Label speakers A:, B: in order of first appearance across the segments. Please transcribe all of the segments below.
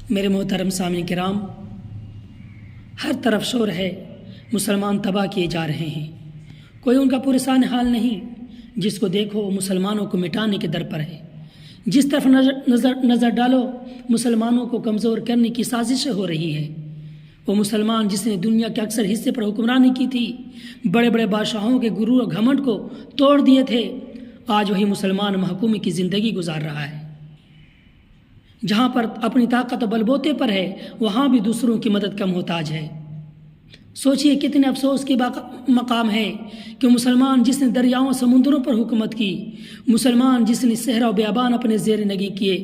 A: میرے محترم سامعین کرام، ہر طرف شور ہے، مسلمان تباہ کیے جا رہے ہیں، کوئی ان کا پرسان حال نہیں۔ جس کو دیکھو وہ مسلمانوں کو مٹانے کے در پر ہے، جس طرف نظر ڈالو مسلمانوں کو کمزور کرنے کی سازشیں ہو رہی ہے۔ وہ مسلمان جس نے دنیا کے اکثر حصے پر حکمرانی کی تھی، بڑے بڑے بادشاہوں کے غرور و گھمنڈ کو توڑ دیے تھے، آج وہی مسلمان محکومی کی زندگی گزار رہا ہے۔ جہاں پر اپنی طاقت و بل بوتے پر ہے، وہاں بھی دوسروں کی مدد کا محتاج ہے۔ سوچئے کتنے افسوس کی مقام ہے کہ مسلمان جس نے دریاؤں سمندروں پر حکومت کی، مسلمان جس نے صحرا و بیابان اپنے زیر نگی کیے،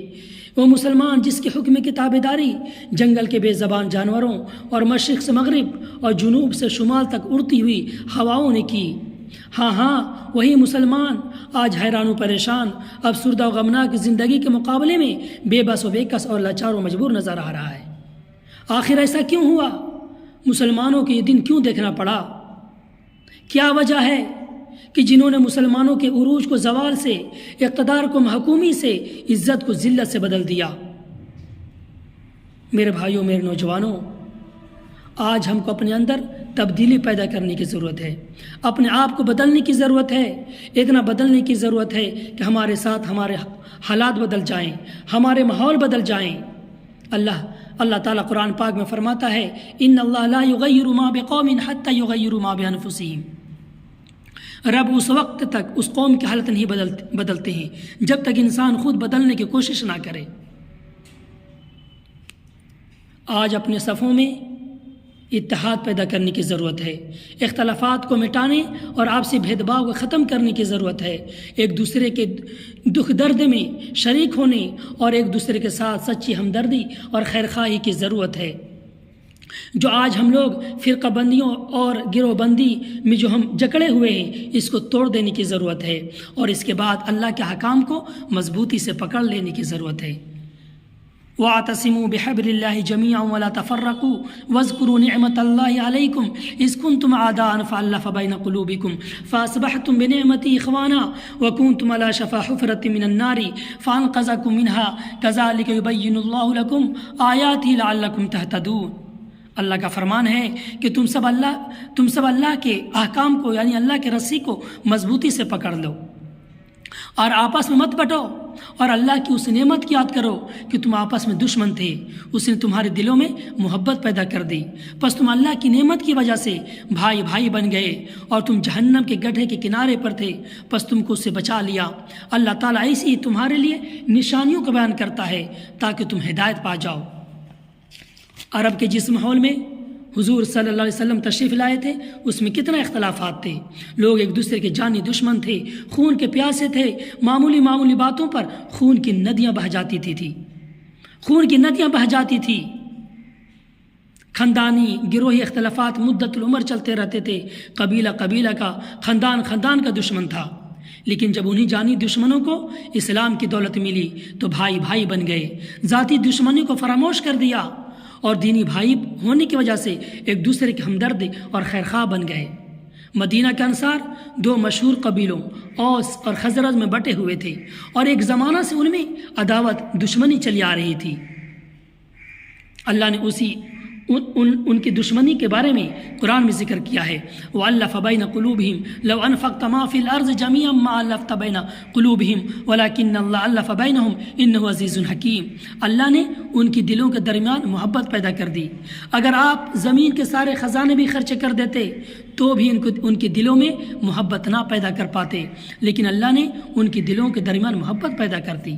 A: وہ مسلمان جس کے حکم کی تابعداری جنگل کے بے زبان جانوروں اور مشرق سے مغرب اور جنوب سے شمال تک اڑتی ہوئی ہواؤں نے کی۔ ہاں وہی مسلمان آج حیران و پریشان، افسردہ و غمناک زندگی کے مقابلے میں بے بس و بے کس اور لاچار و مجبور نظر آ رہا ہے۔ آخر ایسا کیوں ہوا؟ مسلمانوں کو یہ دن کیوں دیکھنا پڑا؟ کیا وجہ ہے کہ جنہوں نے مسلمانوں کے عروج کو زوال سے، اقتدار کو محکومی سے، عزت کو ذلت سے بدل دیا؟ میرے بھائیوں، میرے نوجوانوں، آج ہم کو اپنے اندر تبدیلی پیدا کرنے کی ضرورت ہے، اپنے آپ کو بدلنے کی ضرورت ہے، اتنا بدلنے کی ضرورت ہے کہ ہمارے ساتھ ہمارے حالات بدل جائیں، ہمارے ماحول بدل جائیں۔ اللہ تعالیٰ قرآن پاک میں فرماتا ہے، ان اللہ لا یغیر ما بقوم حتی یغیروا ما بانفسہم۔ رب اس وقت تک اس قوم کی حالت نہیں بدلتے ہیں جب تک انسان خود بدلنے کی کوشش نہ کرے۔ آج اپنے صفوں میں اتحاد پیدا کرنے کی ضرورت ہے، اختلافات کو مٹانے اور آپسی بھید بھاؤ کو ختم کرنے کی ضرورت ہے، ایک دوسرے کے دکھ درد میں شریک ہونے اور ایک دوسرے کے ساتھ سچی ہمدردی اور خیرخواہی کی ضرورت ہے۔ جو آج ہم لوگ فرقہ بندیوں اور گروہ بندی میں جو ہم جکڑے ہوئے ہیں، اس کو توڑ دینے کی ضرورت ہے، اور اس کے بعد اللہ کے احکام کو مضبوطی سے پکڑ لینے کی ضرورت ہے۔ وَاعْتَصِمُوا بِحَبْلِ اللَّهِ جَمِيعًا وَلَا تَفَرَّقُوا وَاذْكُرُوا نِعْمَةَ اللَّهِ عَلَيْكُمْ إِذْ كُنْتُمْ أَعْدَاءً فَأَلَّفَ بَيْنَ قُلُوبِكُمْ فَأَصْبَحْتُمْ بِنِعْمَتِهِ إِخْوَانًا وَكُنْتُمْ عَلَى شَفَا حُفْرَةٍ مِّنَ النَّارِ فَأَنقَذَكُم مِّنْهَا كَذَلِكَ يُبَيِّنُ اللَّهُ لَكُمْ آيَاتِهِ لَعَلَّكُمْ تَهْتَدُونَ۔ اللہ کا فرمان ہے کہ تم سب اللہ کے احکام کو، یعنی اللہ کے رسی کو مضبوطی سے پکڑ لو اور آپس میں مت بٹو، اور اللہ کی اس نعمت کی یاد کرو کہ تم آپس میں دشمن تھے، اس نے تمہارے دلوں میں محبت پیدا کر دی، پس تم اللہ کی نعمت کی وجہ سے بھائی بھائی بن گئے، اور تم جہنم کے گڈھے کے کنارے پر تھے، پس تم کو اس سے بچا لیا۔ اللہ تعالیٰ ایسی تمہارے لیے نشانیوں کو بیان کرتا ہے تاکہ تم ہدایت پا جاؤ۔ عرب کے جس ماحول میں حضور صلی اللہ علیہ وسلم تشریف لائے تھے، اس میں کتنا اختلافات تھے، لوگ ایک دوسرے کے جانی دشمن تھے، خون کے پیاسے تھے، معمولی باتوں پر خون کی ندیاں بہہ جاتی تھی۔ خاندانی گروہی اختلافات مدت العمر چلتے رہتے تھے، قبیلہ کا، خاندان کا دشمن تھا، لیکن جب انہی جانی دشمنوں کو اسلام کی دولت ملی تو بھائی بن گئے، ذاتی دشمنی کو فراموش کر دیا، اور دینی بھائی ہونے کی وجہ سے ایک دوسرے کے ہمدرد اور خیرخواہ بن گئے۔ مدینہ کے انصار دو مشہور قبیلوں اوس اور خزرج میں بٹے ہوئے تھے، اور ایک زمانہ سے ان میں عداوت دشمنی چلی آ رہی تھی۔ اللہ نے ان کی دشمنی کے بارے میں قرآن میں ذکر کیا ہے، وَأَلَّفَ بَيْنَ قُلُوبِهِمْ لَوْ أَنفَقْتَ مَا فِي الْأَرْضِ جَمِيعًا مَا أَلَّفْتَ بَيْنَ قُلُوبِهِمْ وَلَكِنَّ اللَّهَ أَلَّفَ بَيْنَهُمْ إِنَّهُ عَزِيزٌ حَكِيمٌ۔ اللہ نے ان کی دلوں کے درمیان محبت پیدا کر دی۔ اگر آپ زمین کے سارے خزانے بھی خرچ کر دیتے تو بھی ان کے دلوں میں محبت نہ پیدا کر پاتے، لیکن اللہ نے ان کی دلوں کے درمیان محبت پیدا کر دی۔